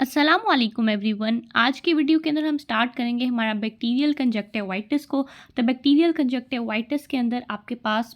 अस्सलामुअलैकुम एवरीवन। आज की वीडियो के अंदर हम स्टार्ट करेंगे हमारा बैक्टीरियल कंजक्टिवाइटिस को। तो बैक्टीरियल कंजक्टिवाइटिस के अंदर आपके पास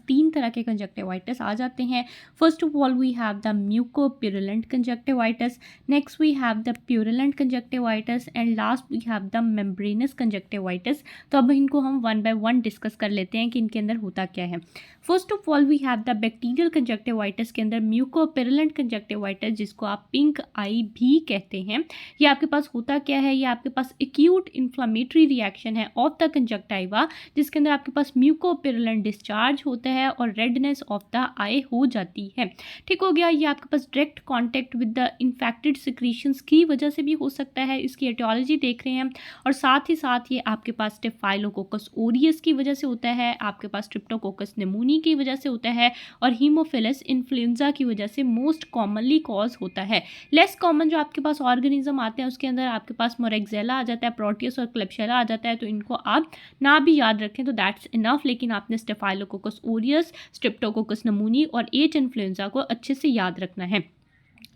तीन तरह के कंजक्टिवाइटिस आ जाते हैं। First of all we have the mucopurulent conjunctivitis, next we have the purulent conjunctivitis and last we have the membranous conjunctivitis. तो अब इनको हम वन बाय वन डिस्कस कर लेते हैं कि इनके अंदर होता क्या है। First of all we have the bacterial conjunctivitis के अंदर म्यूकोप्यूरुलेंट कंजक्टिवाइटिस, जिसको आप पिंक आई भी कहते हैं। ये आपके पास होता क्या है, ये आपके पास एक्यूट इन्फ्लामेटरी रिएक्शन है ऑफ द कंजक्टाइवा, जिसके अंदर आपके पास म्यूकोप्यूरुलेंट डिस्चार्ज होता है और रेडनेस ऑफ द आई हो जाती है। ठीक हो गया। ये आपके पास direct contact with the infected secretions की वजह से भी हो सकता है, इसकी एटियोलॉजी देख रहे हैं। और साथ ही साथ ये आपके पास स्टेफाइलोकोकस ओरियस की वजह से होता है, आपके पास स्ट्रिप्टोकोकस निमोनी की वजह से होता है और हीमोफिलस इन्फ्लुएंजा की वजह से मोस्ट कॉमनली कॉज होता है। लेस कॉमन जो आपके पास ऑर्गेनिज्म आते हैं उसके अंदर आपके पास मोरेक्सेला आ जाता है, प्रोटियस और क्लेप्शेला आ जाता है। तो इनको आप ना भी याद रखें तो दैट्स इनफ, लेकिन आपने स्टेफाइलोकोकस ओरियस, स्ट्रिप्टोकोकस निमोनी और एच इन्फ्लुएंजा को अच्छे से याद रखना है।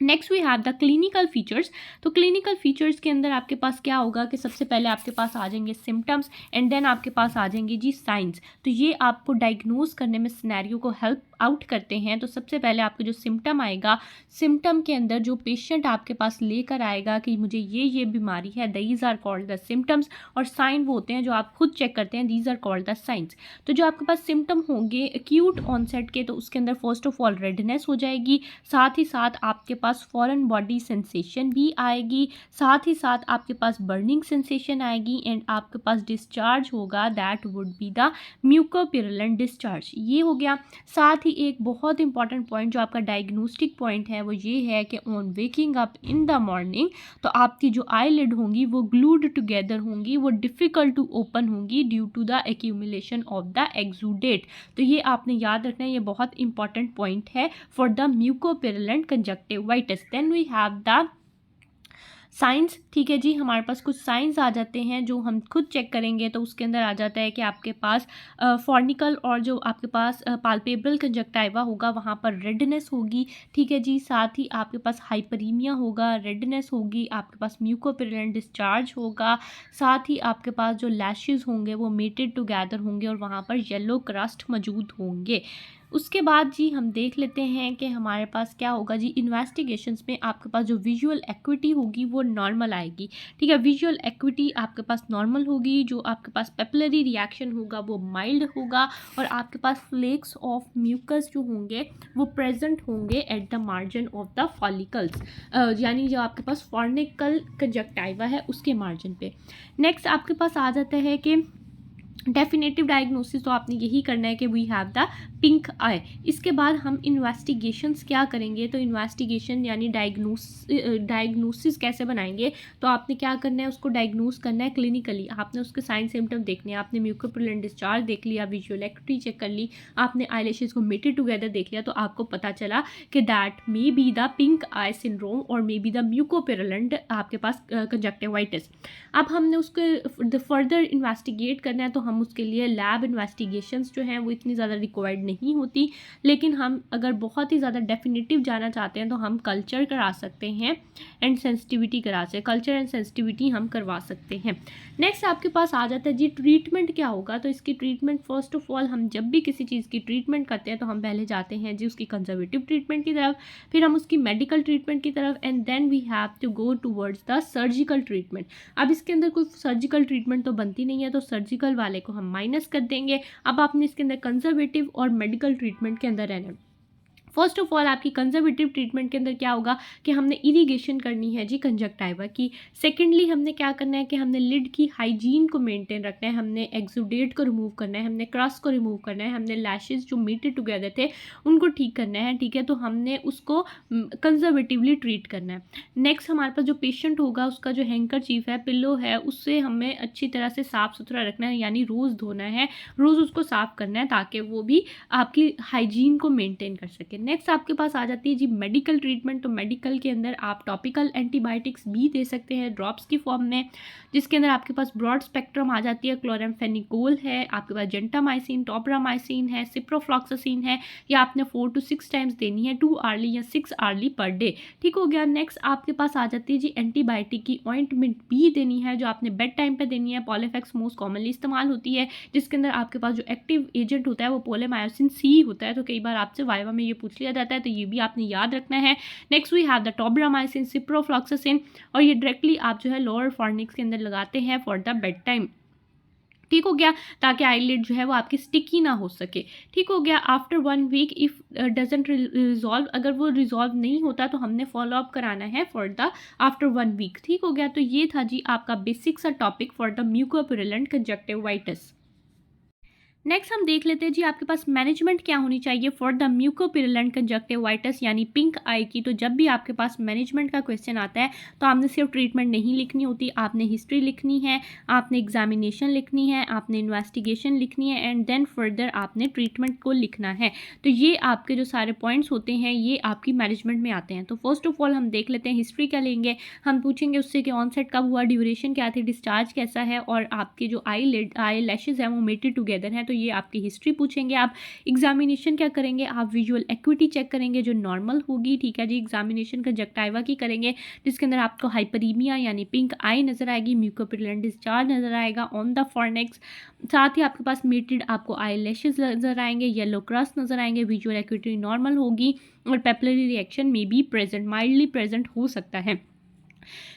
Next we have the clinical features. तो क्लिनिकल फीचर्स के अंदर आपके पास क्या होगा कि सबसे पहले आपके पास आ जाएंगे सिम्टम्स एंड देन आपके पास आ जाएंगे जी साइंस। तो ये आपको डायग्नोज करने में सिनेरियो को हेल्प आउट करते हैं। तो सबसे पहले आपको जो सिम्टम आएगा, सिम्टम के अंदर जो पेशेंट आपके पास लेकर आएगा कि मुझे ये बीमारी है, these are called the symptoms. और साइन वो होते हैं जो आप खुद चेक करते हैं, these are called the signs. तो जो आपके पास सिम्टम होंगे एक्यूट ऑनसेट के, तो उसके अंदर फर्स्ट ऑफ ऑल रेडनेस हो जाएगी, साथ ही साथ आपके पास फॉरेन बॉडी सेंसेशन भी आएगी, साथ ही साथ आपके पास बर्निंग सेंसेशन आएगी एंड आपके पास डिस्चार्ज होगा, that would be the mucopurulent discharge. ये हो गया। साथ ही एक बहुत इंपॉर्टेंट पॉइंट जो आपका डायग्नोस्टिक पॉइंट है वो ये है कि on waking up in the morning तो आपकी जो आईलिड होंगी वो ग्लूड टुगेदर होंगी, वो डिफ़िकल्ट टू ओपन होंगी due to the accumulation of the exudate. तो ये आपने याद रखना है, ये बहुत इंपॉर्टेंट पॉइंट है for the mucopurulent conjunctivitis. Then we have the signs. ठीक है जी, हमारे पास कुछ साइंस आ जाते हैं जो हम खुद चेक करेंगे। तो उसके अंदर आ जाता है कि आपके पास फॉर्निकल और जो आपके पास पाल्पेब्रल कंजक्टाइवा होगा वहाँ पर रेडनेस होगी। ठीक है जी, साथ ही आपके पास हाइपरीमिया होगा, रेडनेस होगी, आपके पास म्यूकोप्यूरुलेंट डिस्चार्ज होगा, साथ ही आपके पास जो लैशेस होंगे वो मेटेड टुगेदर होंगे और वहाँ पर येलो क्रस्ट मौजूद होंगे। उसके बाद जी हम देख लेते हैं कि हमारे पास क्या होगा जी। इन्वेस्टिगेशंस में आपके पास जो विजुअल एक्विटी होगी वो नॉर्मल आएगी। ठीक है, विजुअल एक्विटी आपके पास नॉर्मल होगी, जो आपके पास पेपिलरी रिएक्शन होगा वो माइल्ड होगा और आपके पास फ्लेक्स ऑफ म्यूकस जो होंगे वो प्रेजेंट होंगे at the margin of the follicles, यानी जो आपके पास फॉर्निकल कंजक्टाइवा है उसके मार्जिन पे। नेक्स्ट आपके पास आ जाता है कि डेफिनेटिव डायग्नोसिस, तो आपने यही करना है कि वी हैव द पिंक आई। इसके बाद हम इन्वेस्टिगेशंस क्या करेंगे, तो इन्वेस्टिगेशन यानी डायग्नोसिस कैसे बनाएंगे। तो आपने क्या करना है, उसको डायग्नोस करना है क्लिनिकली। आपने उसके साइन सिम्टम देखने हैं, आपने म्यूकोप्यूरुलेंट डिस्चार्ज देख लिया, विजुअल एक्टिविटी चेक कर ली, आपने आईलैशेस को मेटेड टुगेदर देख लिया, तो आपको पता चला कि that may be the pink eye syndrome और मे बी द म्यूकोप्यूरुलेंट आपके पास कंजक्टिवाइटिस। अब हमने उसको फर्दर इन्वेस्टिगेट करना है, तो हम उसके लिए लैब इन्वेस्टिगेशंस जो हैं वो इतनी ज़्यादा रिक्वायर्ड नहीं होती, लेकिन हम अगर बहुत ही ज़्यादा डेफिनेटिव जाना चाहते हैं तो हम कल्चर करा सकते हैं एंड सेंसिटिविटी करा सकते हैं, कल्चर एंड सेंसिटिविटी हम करवा सकते हैं। नेक्स्ट आपके पास आ जाता है जी ट्रीटमेंट क्या होगा। तो इसकी ट्रीटमेंट फर्स्ट ऑफ ऑल हम जब भी किसी चीज़ की ट्रीटमेंट करते हैं तो हम पहले जाते हैं जी उसकी कंजर्वेटिव ट्रीटमेंट की तरफ, फिर हम उसकी मेडिकल ट्रीटमेंट की तरफ and then we have to go towards the surgical treatment. अब इसके अंदर कोई सर्जिकल ट्रीटमेंट तो बनती नहीं है, तो सर्जिकल वाले को हम माइनस कर देंगे। अब आपने इसके अंदर कंजर्वेटिव और मेडिकल ट्रीटमेंट के अंदर रहना है। फर्स्ट ऑफ ऑल आपकी कंजर्वेटिव ट्रीटमेंट के अंदर क्या होगा कि हमने इरिगेशन करनी है जी कंजक्टाइवा की। सेकेंडली हमने क्या करना है कि हमने लिड की हाइजीन को मेंटेन रखना है, हमने एक्सुडेट को रिमूव करना है, हमने क्रस्ट को रिमूव करना है, हमने लैशेस जो मेटेड टुगेदर थे उनको ठीक करना है। ठीक है, तो हमने उसको कंजर्वेटिवली ट्रीट करना है। नेक्स्ट हमारे पास जो पेशेंट होगा उसका जो हैंकरचीफ है, पिल्लो है, उससे हमें अच्छी तरह से साफ़ सुथरा रखना है, यानी रोज़ धोना है, रोज़ उसको साफ़ करना है ताकि वो भी आपकी हाइजीन को मेंटेन कर सके। नेक्स्ट आपके पास आ जाती है जी मेडिकल ट्रीटमेंट। तो मेडिकल के अंदर आप टॉपिकल एंटीबायोटिक्स भी दे सकते हैं ड्रॉप्स की फॉर्म में, जिसके अंदर आपके पास ब्रॉड स्पेक्ट्रम आ जाती है। क्लोरामफेनिकोल है, आपके पास जेंटामाइसिन, टॉब्रामाइसिन है, सिप्रोफ्लॉक्सासिन है। या आपने 4 to 6 टाइम्स देनी है, 2 आर्ली या 6 आर्ली पर डे। ठीक हो गया। नेक्स्ट आपके पास आ जाती है जी एंटीबायोटिक की ऑइंटमेंट भी देनी है, जो आपने बेड टाइम पे देनी है। पॉलीफेक्स मोस्ट कॉमनली इस्तेमाल होती है, जिसके अंदर आपके पास जो एक्टिव एजेंट होता है वो पोलेमायोसिन सी होता है। तो कई बार आपसे वाइवा में ये पूछ लिया जाता है, तो ये भी आपने याद रखना है। Next we have the tobramycin, ciprofloxacin, और ये डायरेक्टली आप जो है लोअर फॉर्निक्स के अंदर लगाते हैं फॉर द बेड टाइम। ठीक हो गया, ताकि आईलिड जो है वो आपकी स्टिकी ना हो सके। ठीक हो गया। After 1 week if doesn't resolve, अगर वो रिजॉल्व नहीं होता तो हमने फॉलो अप कराना है फॉर द आफ्टर 1 वीक। ठीक हो गया। तो ये था जी आपका बेसिक सा topic for the mucopurulent conjunctivitis. Next हम देख लेते हैं जी आपके पास मैनेजमेंट क्या होनी चाहिए फॉर द म्यूकोपिरुलेंट कंजक्टिवाइटिस यानी पिंक आई की। तो जब भी आपके पास मैनेजमेंट का क्वेश्चन आता है तो आपने सिर्फ ट्रीटमेंट नहीं लिखनी होती, आपने हिस्ट्री लिखनी है, आपने एग्जामिनेशन लिखनी है, आपने इन्वेस्टिगेशन लिखनी है, एंड देन फर्दर आपने ट्रीटमेंट को लिखना है। तो ये आपके जो सारे पॉइंट्स होते हैं ये आपकी मैनेजमेंट में आते हैं। तो फर्स्ट ऑफ ऑल हम देख लेते हैं हिस्ट्री क्या लेंगे। हम पूछेंगे उससे कि ऑनसेट कब हुआ, ड्यूरेशन क्या थी, डिस्चार्ज कैसा है, और आपके जो आई लैशेज हैं वो मेटेड टुगेदर हैं। तो ये आपकी हिस्ट्री पूछेंगे। आप एग्जामिनेशन क्या करेंगे, आप विजुअल एक्विटी चेक करेंगे जो नॉर्मल होगी। ठीक है जी। एग्जामिनेशन कंजक्टिवा की करेंगे, जिसके अंदर आपको हाइपरीमिया यानी पिंक आई नजर आएगी, म्यूकोपिरुलेंट डिस्चार्ज नजर आएगा ऑन द फॉरनेक्स। साथ ही आपके पास मेटेड आपको आई लैशेज नजर आएंगे, येलो क्रस्ट नजर आएंगे, विजुअल एक्विटी नॉर्मल होगी, और पेपिलरी रिएक्शन में भी प्रेजेंट, माइल्डली प्रेजेंट हो सकता है।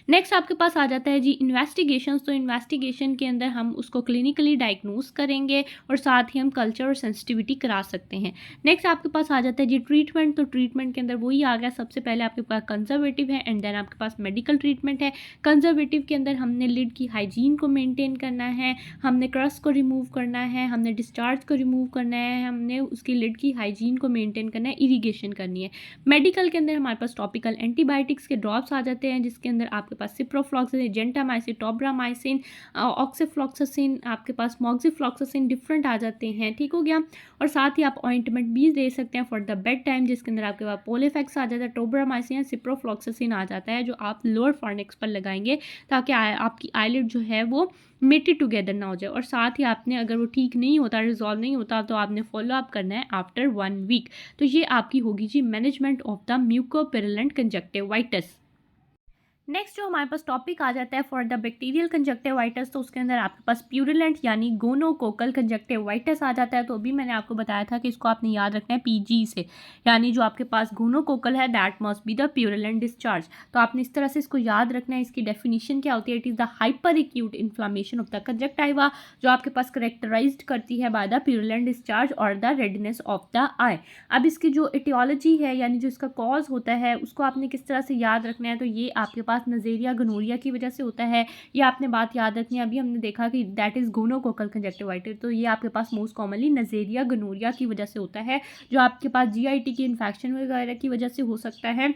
नेक्स्ट आपके पास आ जाता है जी इन्वेस्टिगेशन। तो इन्वेस्टिगेशन के अंदर हम उसको क्लिनिकली डायग्नोज करेंगे, और साथ ही हम कल्चर और सेंसिटिविटी करा सकते हैं। नेक्स्ट आपके पास आ जाता है जी ट्रीटमेंट। तो ट्रीटमेंट के अंदर वही आ गया, सबसे पहले आपके पास कंजर्वेटिव है, एंड देन आपके पास मेडिकल ट्रीटमेंट है। कंजर्वेटिव के अंदर हमने लिड की हाइजीन को मेनटेन करना है, हमने क्रस्ट को रिमूव करना है, हमने डिस्चार्ज को रिमूव करना है, हमने उसकी लिड की हाइजीन को मेनटेन करना है, इरीगेशन करनी है। मेडिकल के अंदर हमारे पास टॉपिकल एंटीबायोटिक्स के ड्रॉप्स आ जाते हैं, जिसके अंदर आपके पास सिप्रोफ्लॉक्सासिन, जेंटामाइसिन, टॉब्रामाइसिन, ऑक्सीफ्लॉक्सासिन, आपके पास मॉक्सीफ्लॉक्सासिन डिफरेंट आ जाते हैं। ठीक हो गया। और साथ ही आप ऑइंटमेंट भी दे सकते हैं फॉर द बेड टाइम, जिसके अंदर आपके पास पोलीफेक्स आ जाता है, टॉब्रामाइसिन या सिप्रोफ्लॉक्सासिन आ जाता है, जो आप लोअर फॉरनेक्स पर लगाएंगे ताकि आपकी आईलिड जो है वो मेटेड टुगेदर ना हो जाए। और साथ ही आपने, अगर वो ठीक नहीं होता, रिजॉल्व नहीं होता, तो आपने फॉलो अप करना है आफ्टर 1 वीक। तो ये आपकी होगी जी management of the mucopurulent conjunctivitis. Next जो हमारे पास टॉपिक आ जाता है फॉर द बैक्टीरियल कंजक्टिवाइटिस। तो उसके अंदर आपके पास प्यूरुलेंट यानी गोनोकोकल कंजक्टिवाइटिस आ जाता है। तो अभी मैंने आपको बताया था कि इसको आपने याद रखना है पीजी से, यानी जो आपके पास गोनोकोकल है that must be the purulent discharge. तो आपने इस तरह से इसको याद रखना है। इसकी डेफिनेशन क्या होती है, it is the hyper acute inflammation of the conjunctiva, जो आपके पास करेक्टराइज्ड करती है बाय द प्यूरुलेंट डिस्चार्ज और द रेडनेस ऑफ द आई। अब इसकी जो एटियोलॉजी है यानी जो इसका कॉज होता है उसको आपने किस तरह से याद रखना है। तो ये आपके पास नज़ेरिया गनोरिया की वजह से होता है। ये आपने बात याद रखनी है, अभी हमने देखा कि दैट इज़ गोनोकोकल कंजक्टिवाइटिस। तो ये आपके पास मोस्ट कॉमनली नज़ेरिया गनोरिया की वजह से होता है, जो आपके पास जीआईटी की इन्फेक्शन वगैरह की वजह से हो सकता है।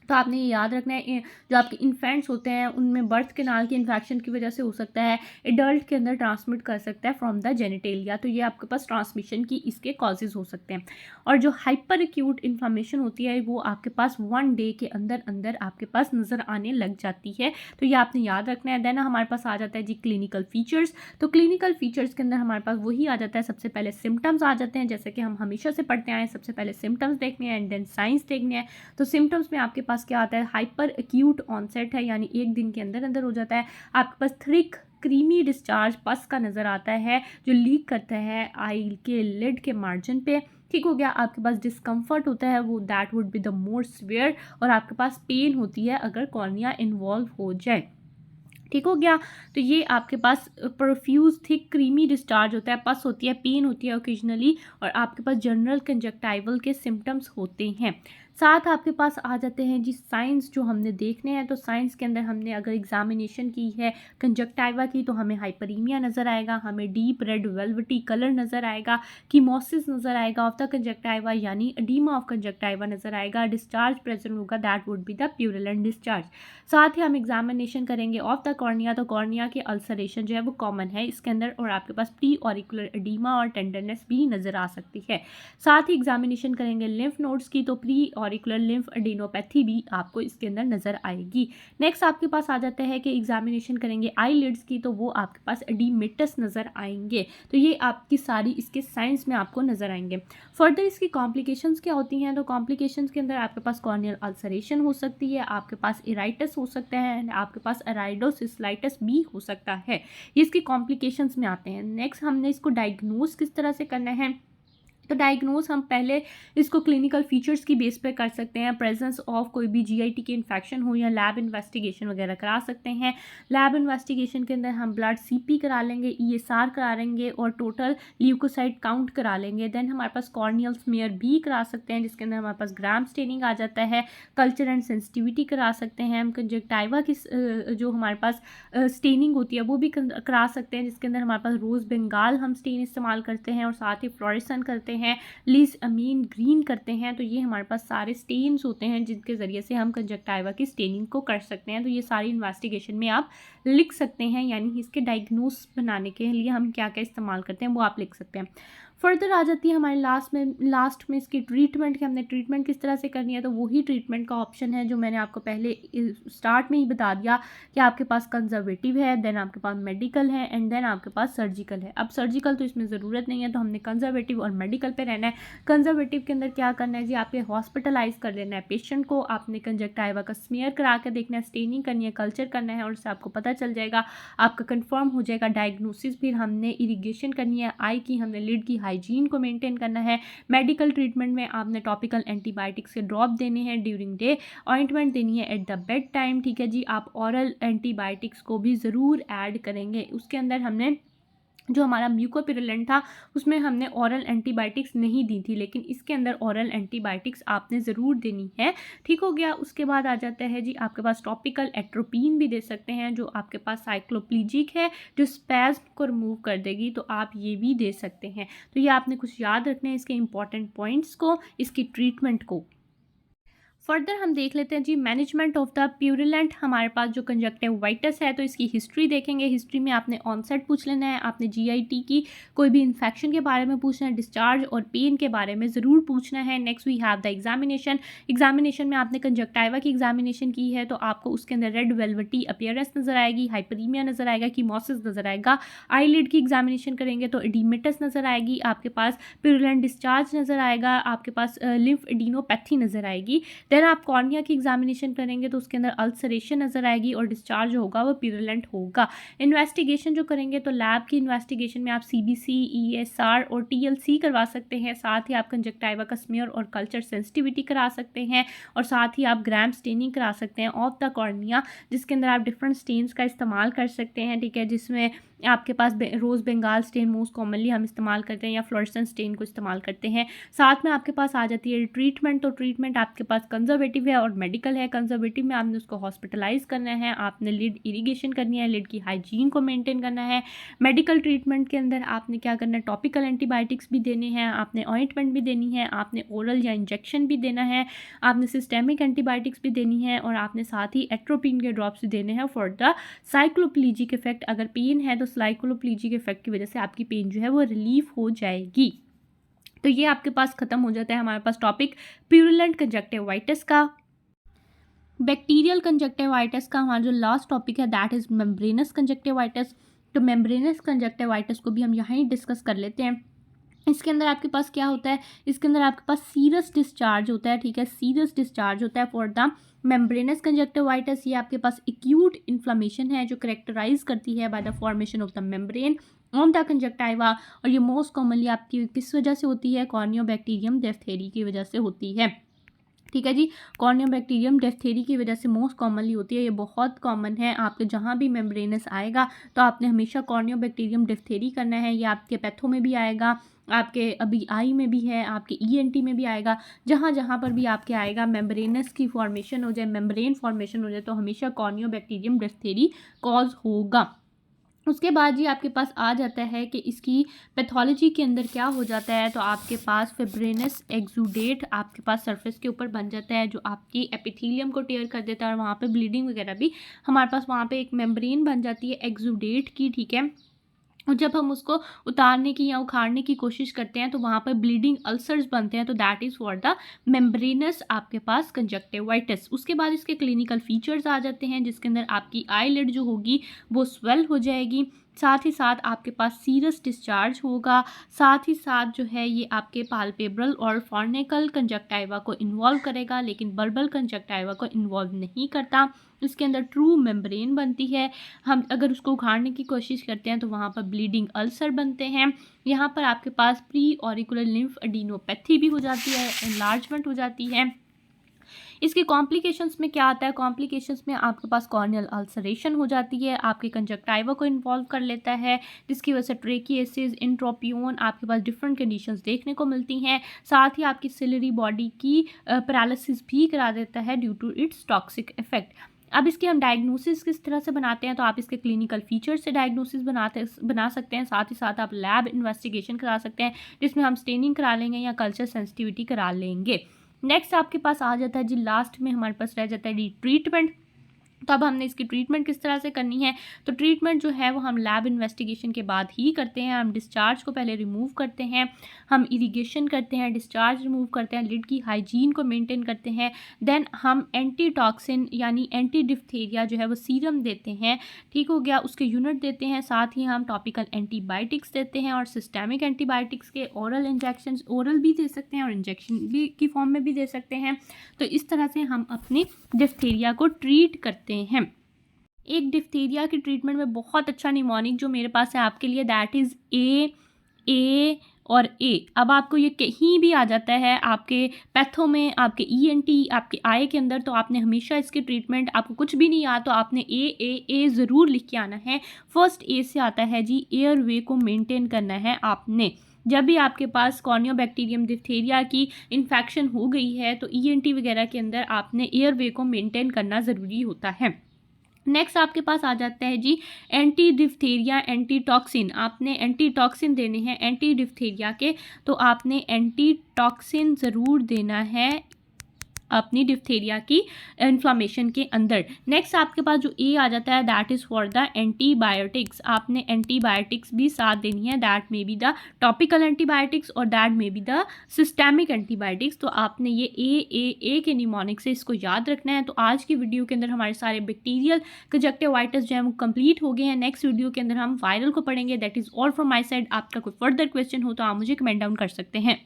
तो आपने ये याद रखना है, जो आपके इन्फेंट्स होते हैं उनमें बर्थ कैनाल के इन्फेक्शन की वजह से हो सकता है, एडल्ट के अंदर ट्रांसमिट कर सकता है फ्रॉम द जेनिटेलिया। तो ये आपके पास ट्रांसमिशन की इसके कॉजेज़ हो सकते हैं। और जो हाइपर एक्यूट इन्फ्लामेशन होती है वो आपके पास 1 डे के अंदर अंदर आपके पास नज़र आने लग जाती है। तो ये आपने याद रखना है। देन हमारे पास आ जाता है जी क्लिनिकल फीचर्स। तो क्लिनिकल फीचर्स के अंदर हमारे पास वही आ जाता है, सबसे पहले सिम्टम्स आ जाते हैं, जैसे कि हम हमेशा से पढ़ते आए हैं। सबसे पहले सिम्टम्स देखने हैं एंड देन साइंस देखने हैं। तो सिम्टम्स में आपके पास क्या आता है, हाइपर एक्यूट ऑनसेट है, यानी 1 दिन के अंदर अंदर हो जाता है। आपके पास थिक क्रीमी डिस्चार्ज पस का नज़र आता है, जो लीक करता है आई के लिड के मार्जिन पे। ठीक हो गया। आपके पास डिस्कम्फर्ट होता है, वो that would be the more severe, और आपके पास पेन होती है अगर कॉर्निया इन्वॉल्व हो जाए। ठीक हो गया। तो ये आपके पास प्रोफ्यूज थिक क्रीमी डिस्चार्ज होता है, पस होती है, पेन होती है ओकेजनली, और आपके पास जनरल कंजक्टाइवल के सिम्टम्स होते हैं। साथ आपके पास आ जाते हैं जी साइंस जो हमने देखने हैं। तो साइंस के अंदर हमने अगर एग्जामिनेशन की है कंजक्टाइवा की, तो हमें हाइपरीमिया नज़र आएगा, हमें डीप रेड वेलवेटी कलर नज़र आएगा, कीमोसिस नज़र आएगा ऑफ द कंजक्टाइवा यानी एडीमा ऑफ कंजक्टाइवा नज़र आएगा, डिस्चार्ज प्रेजेंट होगा, that would be the purulent discharge. साथ ही हम एग्जामिनेशन करेंगे ऑफ द कॉर्निया, तो कॉर्निया के अल्सरेशन जो है वो कॉमन है इसके अंदर, और आपके पास प्री ऑरिकुलर एडीमा और टेंडरनेस भी नज़र आ सकती है। साथ ही एग्जामिनेशन करेंगे लिम्फ नोड्स की, तो प्री ऑरिकुलर लिम्फ एडिनोपैथी भी आपको इसके अंदर नज़र आएगी। नेक्स्ट आपके पास आ जाता है कि एग्जामिनेशन करेंगे आई लिड्स की, तो वो आपके पास एडिमेटस नज़र आएंगे। तो ये आपकी सारी इसके साइंस में आपको नज़र आएंगे। फर्दर इसकी कॉम्प्लिकेशंस क्या होती हैं, तो कॉम्प्लिकेशंस के अंदर आपके पास कॉर्नियल अल्सरेशन हो सकती है, आपके पास इराइटस हो सकता है, एंड आपके पास अराइडोसिस्लाइटिस भी हो सकता है। ये इसकी कॉम्प्लिकेशंस में आते हैं। नेक्स्ट हमने इसको डायग्नोज किस तरह से करना है, तो डायग्नोज हम पहले इसको क्लिनिकल फीचर्स की बेस पे कर सकते हैं। प्रेजेंस ऑफ कोई भी जीआईटी के इन्फेक्शन हो या लैब इन्वेस्टिगेशन वगैरह करा सकते हैं। लैब इन्वेस्टिगेशन के अंदर हम ब्लड सीपी करा लेंगे, ईएसआर करा लेंगे और टोटल ल्यूकोसाइट काउंट करा लेंगे। देन हमारे पास कॉर्नियल स्मीयर भी करा सकते हैं, जिसके अंदर हमारे पास ग्राम स्टेनिंग आ जाता है। कल्चर एंड सेंसिटिविटी करा सकते हैं हम। कंजक्टाइवा की जो हमारे पास स्टेनिंग होती है वो भी करा सकते हैं, जिसके अंदर हमारे पास रोज़ बंगाल हम स्टेन इस्तेमाल करते हैं, और साथ ही फ्लोरेसन करते हैं, लीज अमीन ग्रीन करते हैं। तो ये हमारे पास सारे स्टेन्स होते हैं जिनके ज़रिए से हम कंजक्टाइवा की स्टेनिंग को कर सकते हैं। तो ये सारी इन्वेस्टिगेशन में आप लिख सकते हैं, यानी इसके डायग्नोस बनाने के लिए हम क्या क्या इस्तेमाल करते हैं वो आप लिख सकते हैं। फर्दर आ जाती है हमारे लास्ट में इसकी ट्रीटमेंट, कि हमने ट्रीटमेंट किस तरह से करनी है। तो वही ट्रीटमेंट का ऑप्शन है जो मैंने आपको पहले स्टार्ट में ही बता दिया कि आपके पास कंजर्वेटिव है, देन आपके पास मेडिकल है, एंड देन आपके पास सर्जिकल है। अब सर्जिकल तो इसमें ज़रूरत नहीं है, तो हमने कंजर्वेटिव और मेडिकल पे रहना है। कंजर्वेटिव के अंदर क्या करना है जी, आपके हॉस्पिटलाइज कर लेना है पेशेंट को, आपने कंजक्टाइवा का स्मीयर करा के देखना है, स्टेनिंग करनी है, कल्चर करना है, और उससे आपको पता चल जाएगा, आपका कंफर्म हो जाएगा डायग्नोसिस। फिर हमने इरिगेशन करनी है आई की, हमने लिड की हाइजीन को मेंटेन करना है। मेडिकल ट्रीटमेंट में आपने टॉपिकल एंटीबायोटिक्स के ड्रॉप देने हैं ड्यूरिंग डे, ऑइंटमेंट देनी है एट द बेड टाइम, ठीक है जी। आप ऑरल एंटीबायोटिक्स को भी ज़रूर ऐड करेंगे। उसके अंदर हमने जो हमारा म्यूकोपिरुलेंट था उसमें हमने ऑरल एंटीबायोटिक्स नहीं दी थी, लेकिन इसके अंदर ऑरल एंटीबायोटिक्स आपने ज़रूर देनी है। ठीक हो गया। उसके बाद आ जाता है जी आपके पास टॉपिकल एट्रोपिन भी दे सकते हैं, जो आपके पास साइक्लोप्लीजिक है, जो स्पैज्म को रिमूव कर देगी, तो आप ये भी दे सकते हैं। तो ये आपने कुछ याद रखना है इसके इंपॉर्टेंट पॉइंट्स को, इसकी ट्रीटमेंट को। फर्दर हम देख लेते हैं जी मैनेजमेंट ऑफ द प्यूरिलेंट। हमारे पास जो कंजक्टिवाइटिस है तो इसकी हिस्ट्री देखेंगे। हिस्ट्री में आपने ऑनसेट पूछ लेना है, आपने जीआईटी की कोई भी इन्फेक्शन के बारे में पूछना है, डिस्चार्ज और पेन के बारे में ज़रूर पूछना है। Next we have the examination. Examination में आपने कंजक्टाइवा की एग्जामिनेशन की है तो आपको उसके अंदर रेड वेलवेटी अपीयरेंस नज़र आएगी, हाइपरीमिया नज़र आएगा, कीमोसिस नज़र आएगा। आईलिड की एग्जामिनेशन करेंगे तो एडिमेटस नज़र आएगी, आपके पास प्यूरिलेंट डिस्चार्ज नज़र आएगा, आपके पास लिम्फ एडिनोपैथी नज़र आएगी। देन आप कॉर्निया की एग्जामिनेशन करेंगे तो उसके अंदर अल्सरेशन नज़र आएगी और डिस्चार्ज होगा वो प्यूरिलेंट होगा। इन्वेस्टिगेशन जो करेंगे तो लैब की इन्वेस्टिगेशन में आप सीबीसी, ईएसआर और टीएलसी करवा सकते हैं। साथ ही आप कंजक्टाइवा का स्मीयर और कल्चर सेंसिटिविटी करा सकते हैं, और साथ ही आप ग्राम स्टेनिंग करा सकते हैं ऑफ द कॉर्निया, जिसके अंदर आप डिफरेंट स्टेन्स का इस्तेमाल कर सकते हैं। ठीक है, जिसमें आपके पास रोज़ बंगाल स्टेन मोस्ट कॉमनली हम इस्तेमाल करते हैं, या फ्लोरेसेंट स्टेन को इस्तेमाल करते हैं। साथ में आपके पास आ जाती है ट्रीटमेंट। तो ट्रीटमेंट आपके पास कंजर्वेटिव है और मेडिकल है। कंजर्वेटिव में आपने उसको हॉस्पिटलाइज करना है, आपने लिड इरिगेशन करनी है, लिड की हाइजीन को मेंटेन करना है। मेडिकल ट्रीटमेंट के अंदर आपने क्या करना है, टॉपिकल एंटीबायोटिक्स भी देने हैं, आपने ऑइंटमेंट भी देनी है, आपने ओरल या इंजेक्शन भी देना है, आपने सिस्टेमिक एंटीबायोटिक्स भी देनी है, और आपने साथ ही एट्रोपिन के ड्रॉप्स भी देने हैं फॉर द साइक्लोप्लीजिक इफेक्ट। अगर पेन है तो साइक्लोप्लीजिक इफेक्ट की वजह से आपकी पेन जो है वो रिलीफ हो जाएगी। तो ये आपके पास खत्म हो जाता है हमारे पास टॉपिक प्यूरिलेंट कंजक्टिवाइटिस का। बैक्टीरियल कंजक्टिवाइटिस का हमारा जो लास्ट टॉपिक है दैट इज मेम्ब्रेनस कंजक्टिवाइटिस। तो मेम्ब्रेनस कंजक्टिवाइटिस को भी हम यहाँ ही डिस्कस कर लेते हैं। इसके अंदर आपके पास क्या होता है, इसके अंदर आपके पास सीरस डिस्चार्ज होता है। ठीक है, सीरस डिस्चार्ज होता है फॉर द मेम्ब्रेनस कंजक्टिवाइटिस। ये आपके पास एक्यूट इन्फ्लेमेशन है जो करेक्टराइज करती है by the formation of the membrane on the conjunctiva, और ये मोस्ट कॉमनली आपकी किस वजह से होती है, कॉर्नियोबैक्टीरियम डिफ्थेरी की वजह से होती है। ठीक है जी, कॉर्नियोबैक्टीरियम डिफ्थेरी की वजह से मोस्ट कॉमनली होती है। ये बहुत कॉमन है, आपके जहाँ भी मेम्ब्रेनस आएगा तो आपने हमेशा कॉर्नियोबैक्टीरियम डिफ्थेरी करना है। ये आपके पैथो में भी आएगा, आपके अभी आई में भी है, आपके ईएनटी में भी आएगा। जहाँ जहाँ पर भी आपके आएगा मेम्ब्रेनस की फॉर्मेशन हो जाए, मेम्ब्रेन फॉर्मेशन हो जाए, तो हमेशा कॉर्नियोबैक्टीरियम डिफ्थेरी कॉज होगा। उसके बाद जी आपके पास आ जाता है कि इसकी पैथोलॉजी के अंदर क्या हो जाता है। तो आपके पास फिब्रिनस एक्सुडेट आपके पास सरफेस के ऊपर बन जाता है, जो आपकी एपिथेलियम को टेयर कर देता है, और वहाँ पे ब्लीडिंग वगैरह भी हमारे पास वहाँ पे एक मेम्ब्रेन बन जाती है एक्सुडेट की, ठीक है। और जब हम उसको उतारने की या उखाड़ने की कोशिश करते हैं तो वहाँ पर ब्लीडिंग अल्सर्स बनते हैं, तो that is for the membranes आपके पास कंजक्टिवाइटिस। उसके बाद इसके क्लिनिकल फीचर्स आ जाते हैं, जिसके अंदर आपकी आईलिड जो होगी वो स्वेल हो जाएगी, साथ ही साथ आपके पास सीरस डिस्चार्ज होगा, साथ ही साथ जो है ये आपके पाल्पेब्रल और फॉर्निकल कंजक्टाइवा को इन्वॉल्व करेगा, लेकिन बल्बल कंजक्टाइवा को इन्वॉल्व नहीं करता। इसके अंदर ट्रू मेम्ब्रेन बनती है। हम अगर उसको उखाड़ने की कोशिश करते हैं तो वहाँ पर ब्लीडिंग अल्सर बनते हैं। यहाँ पर आपके पास प्री ऑरिकुलर लिम्फ एडिनोपैथी भी हो जाती है, एनलार्जमेंट हो जाती है। इसके कॉम्प्लिकेशंस में क्या आता है, कॉम्प्लिकेशंस में आपके पास कॉर्नियल अल्सरेशन हो जाती है, आपके कंजक्टाइवा को इन्वॉल्व कर लेता है, जिसकी वजह से ट्रेकिएसिस, इंट्रोपियोन, आपके पास डिफरेंट कंडीशंस देखने को मिलती हैं। साथ ही आपकी सिलरी बॉडी की पैरालिसिस भी करा देता है due to its toxic effect. अब इसके हम डायग्नोसिस किस तरह से बनाते हैं, तो आप इसके क्लिनिकल फीचर्स से डायग्नोसिस बना सकते हैं। साथ ही साथ आप लैब इन्वेस्टिगेशन करा सकते हैं, जिसमें हम स्टेनिंग करा लेंगे या कल्चर सेंसिटिविटी करा लेंगे। नेक्स्ट आपके पास आ जाता है जी, लास्ट में हमारे पास रह जाता है ट्रीटमेंट। तो अब हमने इसकी ट्रीटमेंट किस तरह से करनी है, तो ट्रीटमेंट जो है वो हम लैब इन्वेस्टिगेशन के बाद ही करते हैं। हम डिस्चार्ज को पहले रिमूव करते हैं, हम इरिगेशन करते हैं, डिस्चार्ज रिमूव करते हैं, लिड की हाइजीन को मेंटेन करते हैं। देन हम एंटी टॉक्सिन यानी एंटी डिफ्थीरिया जो है वो सीरम देते हैं, ठीक हो गया, उसके यूनिट देते हैं। साथ ही हम टॉपिकल एंटीबायोटिक्स देते हैं और सिस्टेमिक एंटीबायोटिक्स के ओरल इंजेक्शन, ओरल भी दे सकते हैं और इंजेक्शन भी की फॉर्म में भी दे सकते हैं। तो इस तरह से हम अपनी डिफ्थीरिया को ट्रीट करते हैं। एक डिफ्थीरिया की ट्रीटमेंट में बहुत अच्छा निमोनिक जो मेरे पास है आपके लिए, दैट इज़ ए और ए। अब आपको ये कहीं भी आ जाता है आपके पैथो में, आपके ईएनटी, आपके आई के अंदर, तो आपने हमेशा इसकी ट्रीटमेंट, आपको कुछ भी नहीं आता तो आपने ए ज़रूर लिख के आना है। फर्स्ट ए से आता है जी, एयरवे को मेंटेन करना है आपने। जब भी आपके पास कॉर्नियोबैक्टीरियम डिफ्थीरिया की इन्फेक्शन हो गई है तो ईएनटी वगैरह के अंदर आपने एयरवे को मेंटेन करना ज़रूरी होता है। नेक्स्ट आपके पास आ जाता है जी एंटी डिफ्थीरिया एंटी टॉक्सिन। आपने एंटी टॉक्सिन देने हैं एंटी डिफ्थीरिया के, तो आपने एंटी टॉक्सिन ज़रूर देना है अपनी डिफ्थीरिया की इन्फ्लामेशन के अंदर। नेक्स्ट आपके पास जो ए आ जाता है, that is for the antibiotics. आपने एंटीबायोटिक्स भी साथ देनी है, that may be the topical antibiotics और that may be the systemic antibiotics. तो आपने ये ए के निमोनिक से इसको याद रखना है। तो आज की वीडियो के अंदर हमारे सारे बैक्टीरियल कंजक्टिवाइटिस जो है वो कंप्लीट हो गए हैं। नेक्स्ट वीडियो के अंदर हम वायरल को पढ़ेंगे। That is all from my side. आपका कोई फर्दर क्वेश्चन हो तो आप मुझे कमेंट डाउन कर सकते हैं।